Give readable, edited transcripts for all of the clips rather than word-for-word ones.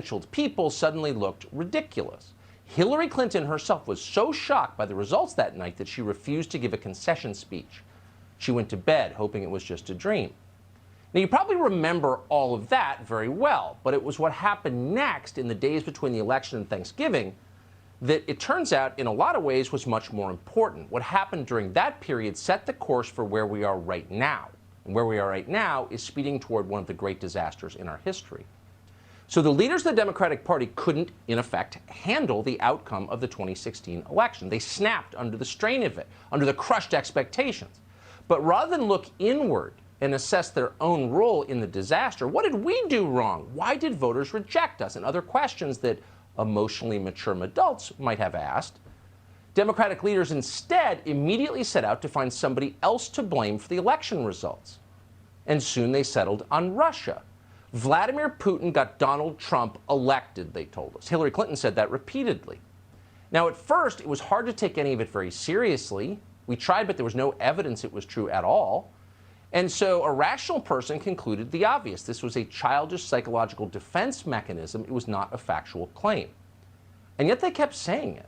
credentialed people suddenly looked ridiculous. Hillary Clinton herself was so shocked by the results that night that she refused to give a concession speech. She went to bed hoping it was just a dream. Now, you probably remember all of that very well, but it was what happened next in the days between the election and Thanksgiving that it turns out in a lot of ways was much more important. What happened during that period set the course for where we are right now. And where we are right now is speeding toward one of the great disasters in our history. So the leaders of the Democratic Party couldn't, in effect, handle the outcome of the 2016 election. They snapped under the strain of it, under the crushed expectations. But rather than look inward and assess their own role in the disaster, what did we do wrong? Why did voters reject us? And other questions that emotionally mature adults might have asked. Democratic leaders instead immediately set out to find somebody else to blame for the election results. And soon they settled on Russia. Vladimir Putin got Donald Trump elected, they told us. Hillary Clinton said that repeatedly. Now, at first, it was hard to take any of it very seriously. We tried, but there was no evidence it was true at all. And so a rational person concluded the obvious. This was a childish psychological defense mechanism. It was not a factual claim. And yet they kept saying it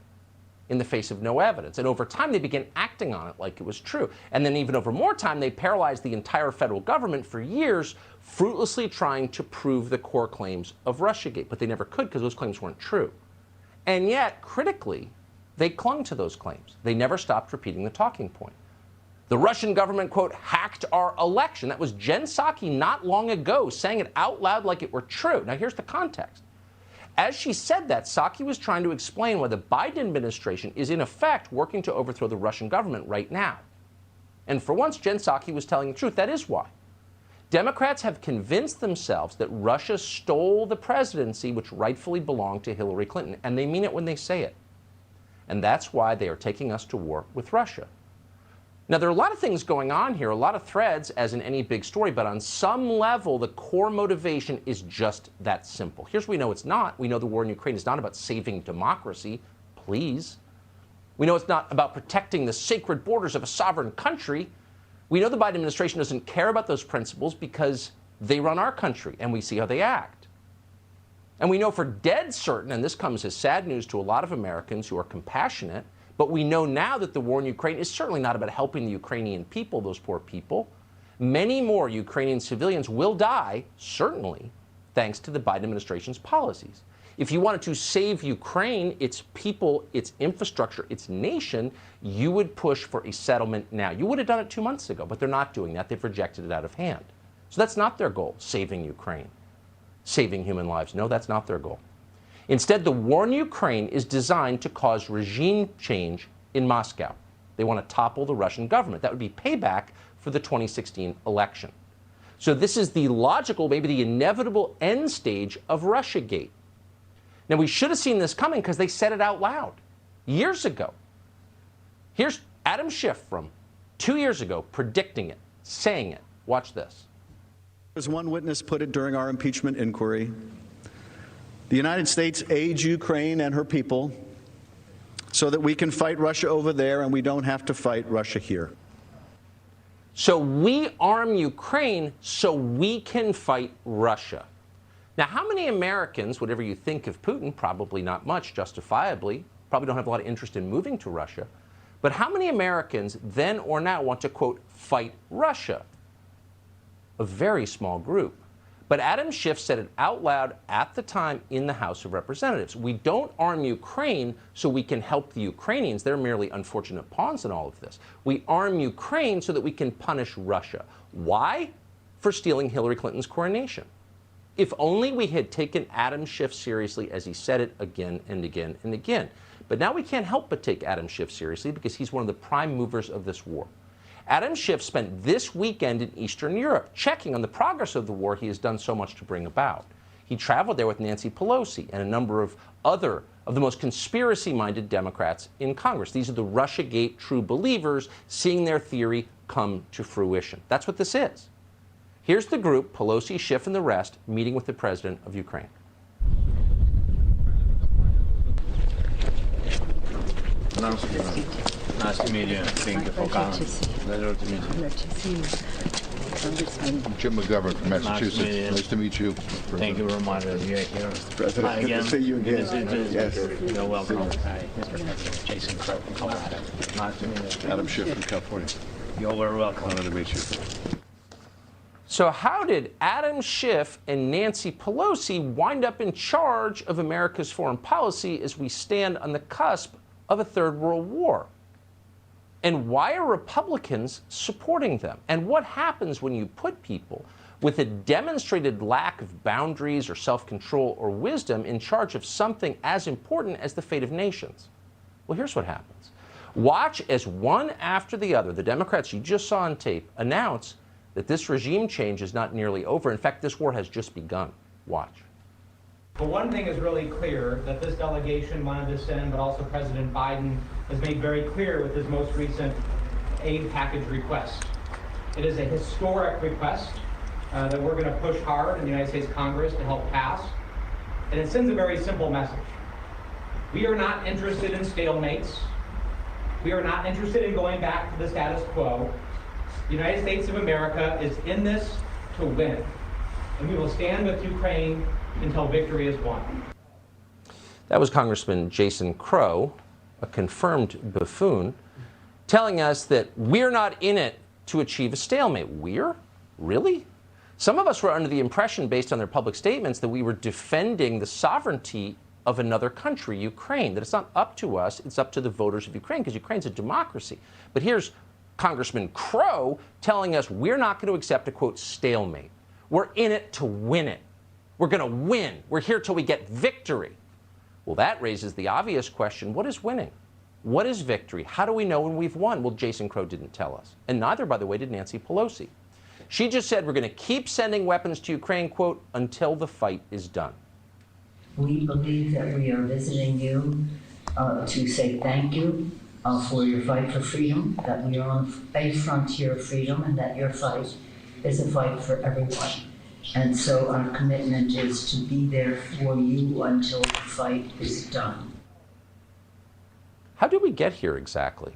in the face of no evidence. And over time, they began acting on it like it was true. And then even over more time, they paralyzed the entire federal government for years, fruitlessly trying to prove the core claims of Russiagate. But they never could because those claims weren't true. And yet, critically, they clung to those claims. They never stopped repeating the talking point. The Russian government, quote, hacked our election. That was Jen Psaki not long ago saying it out loud like it were true. Now, here's the context. As she said that, Psaki was trying to explain why the Biden administration is, in effect, working to overthrow the Russian government right now. And for once, Jen Psaki was telling the truth. That is why. Democrats have convinced themselves that Russia stole the presidency, which rightfully belonged to Hillary Clinton. And they mean it when they say it. And that's why they are taking us to war with Russia. Now, there are a lot of things going on here, a lot of threads, as in any big story, but on some level, the core motivation is just that simple. Here's what we know it's not. We know the war in Ukraine is not about saving democracy, please. We know it's not about protecting the sacred borders of a sovereign country. We know the Biden administration doesn't care about those principles because they run our country, and we see how they act. And we know for dead certain, and this comes as sad news to a lot of Americans who are compassionate, but we know now that the war in Ukraine is certainly not about helping the Ukrainian people, those poor people. Many more Ukrainian civilians will die, certainly, thanks to the Biden administration's policies. If you wanted to save Ukraine, its people, its infrastructure, its nation, you would push for a settlement now. You would have done it 2 months ago, but they're not doing that. They've rejected it out of hand. So that's not their goal, saving Ukraine, saving human lives. No, that's not their goal. Instead, the war in Ukraine is designed to cause regime change in Moscow. They want to topple the Russian government. That would be payback for the 2016 election. So this is the logical, maybe the inevitable end stage of Russiagate. Now, we should have seen this coming because they said it out loud years ago. Here's Adam Schiff from 2 years ago predicting it, saying it. Watch this. As one witness put it during our impeachment inquiry, the United States aids Ukraine and her people so that we can fight Russia over there and we don't have to fight Russia here. So we arm Ukraine so we can fight Russia. Now, how many Americans, whatever you think of Putin, probably not much, justifiably, probably don't have a lot of interest in moving to Russia, but how many Americans then or now want to, quote, fight Russia? A very small group. But Adam Schiff said it out loud at the time in the House of Representatives. We don't arm Ukraine so we can help the Ukrainians. They're merely unfortunate pawns in all of this. We arm Ukraine so that we can punish Russia. Why? For stealing Hillary Clinton's coronation. If only we had taken Adam Schiff seriously as he said it again and again and again. But now we can't help but take Adam Schiff seriously because he's one of the prime movers of this war. Adam Schiff spent this weekend in Eastern Europe checking on the progress of the war he has done so much to bring about. He traveled there with Nancy Pelosi and a number of other of the most conspiracy-minded Democrats in Congress. These are the Russiagate true believers seeing their theory come to fruition. That's what this is. Here's the group, Pelosi, Schiff, and the rest, meeting with the president of Ukraine. Nice to meet you. Thank you for coming. Pleasure to meet you. I'm Jim McGovern from Massachusetts. Nice to meet you. Thank you very much. President, Hi good to see you again. Yes. You're welcome. Hi, Jason Crow from Colorado. Nice to meet you. Adam Schiff from California. You're very welcome. Honored to meet you. So how did Adam Schiff and Nancy Pelosi wind up in charge of America's foreign policy as we stand on the cusp of a third world war? And why are Republicans supporting them? And what happens when you put people with a demonstrated lack of boundaries or self-control or wisdom in charge of something as important as the fate of nations? Well, here's what happens. Watch as one after the other, the Democrats you just saw on tape announce that this regime change is not nearly over. In fact, this war has just begun. Watch. But one thing is really clear that this delegation wanted to send, but also President Biden has made very clear with his most recent aid package request. It is a historic request that we're going to push hard in the United States Congress to help pass. And it sends a very simple message. We are not interested in stalemates. We are not interested in going back to the status quo. The United States of America is in this to win it. And we will stand with Ukraine until victory is won. That was Congressman Jason Crow, a confirmed buffoon, telling us that we're not in it to achieve a stalemate. We're? Really? Some of us were under the impression, based on their public statements, that we were defending the sovereignty of another country, Ukraine, that it's not up to us, it's up to the voters of Ukraine, because Ukraine's a democracy. But here's Congressman Crow telling us we're not going to accept a, quote, stalemate. We're in it to win it. We're going to win. We're here till we get victory. Well, that raises the obvious question, what is winning? What is victory? How do we know when we've won? Well, Jason Crow didn't tell us. And neither, by the way, did Nancy Pelosi. She just said we're going to keep sending weapons to Ukraine, quote, until the fight is done. We believe that we are visiting you to say thank you for your fight for freedom, that we are on a frontier of freedom, and that your fight is a fight for everyone. And so our commitment is to be there for you until the fight is done. How did we get here exactly?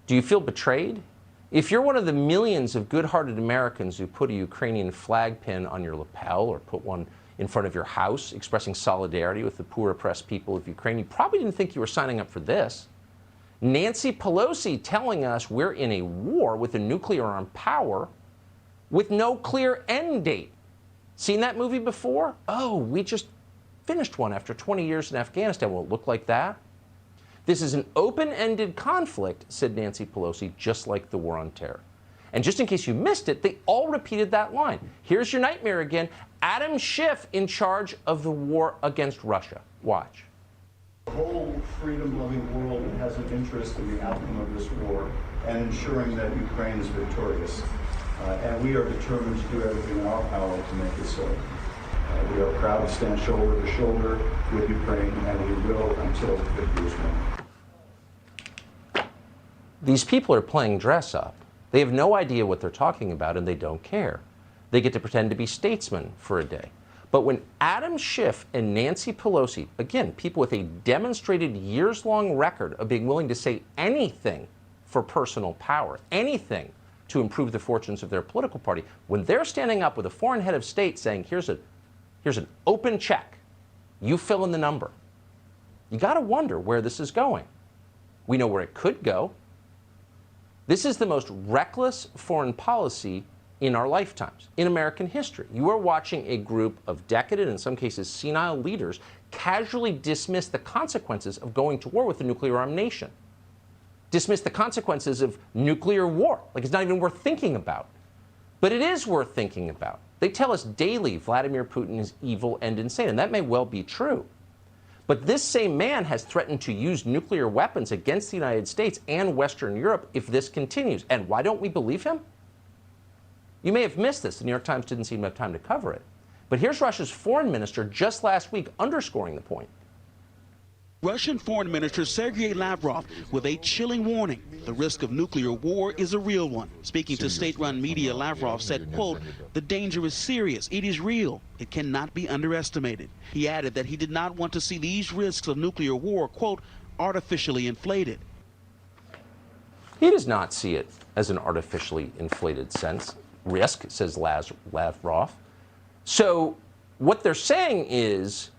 Do you feel betrayed? If you're one of the millions of good-hearted Americans who put a Ukrainian flag pin on your lapel or put one in front of your house expressing solidarity with the poor oppressed people of Ukraine, you probably didn't think you were signing up for this. Nancy Pelosi telling us we're in a war with a nuclear-armed power with no clear end date. Seen that movie before? Oh, we just finished one after 20 years in Afghanistan. Will it look like that? This is an open-ended conflict, said Nancy Pelosi, just like the war on terror. And just in case you missed it, they all repeated that line. Here's your nightmare again. Adam Schiff in charge of the war against Russia. Watch. The whole freedom-loving world has an interest in the outcome of this war and ensuring that Ukraine is victorious. And we are determined to do everything in our power to make it so. We are proud to stand shoulder to shoulder with Ukraine, and we will until victory is won. These people are playing dress up. They have no idea what they're talking about, and they don't care. They get to pretend to be statesmen for a day. But when Adam Schiff and Nancy Pelosi, again, people with a demonstrated years-long record of being willing to say anything for personal power, anything to improve the fortunes of their political party, when they're standing up with a foreign head of state saying, here's an open check, you fill in the number, you got to wonder where this is going. We know where it could go. This is the most reckless foreign policy in our lifetimes, in American history. You are watching a group of decadent, in some cases senile leaders, casually dismiss the consequences of going to war with a nuclear-armed nation. Dismiss the consequences of nuclear war, like it's not even worth thinking about. But it is worth thinking about. They tell us daily Vladimir Putin is evil and insane, and that may well be true. But this same man has threatened to use nuclear weapons against the United States and Western Europe if this continues. And why don't we believe him? You may have missed this. The New York Times didn't seem to have time to cover it. But here's Russia's foreign minister just last week underscoring the point. Russian Foreign Minister Sergei Lavrov with a chilling warning. The risk of nuclear war is a real one. Speaking to state-run media, Lavrov said, quote, "The danger is serious. It is real. It cannot be underestimated." He added that he did not want to see these risks of nuclear war, quote, artificially inflated. He does not see it as an artificially inflated sense. risk, says Lavrov. So what they're saying is